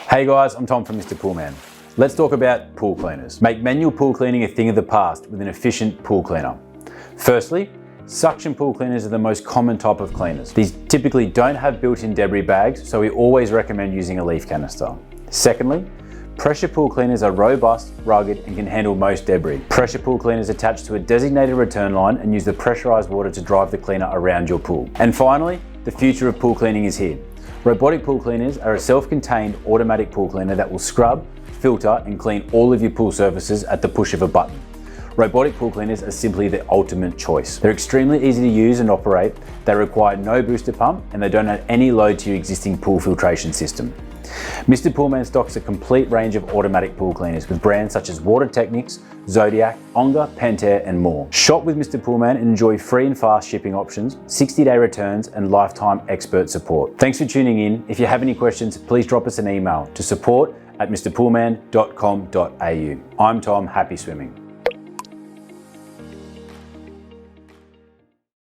Hey guys, I'm Tom from Mr. Poolman. Let's talk about pool cleaners. Make manual pool cleaning a thing of the past with an efficient pool cleaner. Firstly, suction pool cleaners are the most common type of cleaners. These typically don't have built-in debris bags, so we always recommend using a leaf canister. Secondly, pressure pool cleaners are robust, rugged, and can handle most debris. Pressure pool cleaners attach to a designated return line and use the pressurized water to drive the cleaner around your pool. And finally, the future of pool cleaning is here. Robotic pool cleaners are a self-contained automatic pool cleaner that will scrub, filter, and clean all of your pool surfaces at the push of a button. Robotic pool cleaners are simply the ultimate choice. They're extremely easy to use and operate, they require no booster pump, and they don't add any load to your existing pool filtration system. Mr. Poolman stocks a complete range of automatic pool cleaners with brands such as Water Technics, Zodiac, Onga, Pentair, and more. Shop with Mr. Poolman and enjoy free and fast shipping options, 60-day returns, and lifetime expert support. Thanks for tuning in. If you have any questions, please drop us an email to support@mrpoolman.com.au. I'm Tom, happy swimming.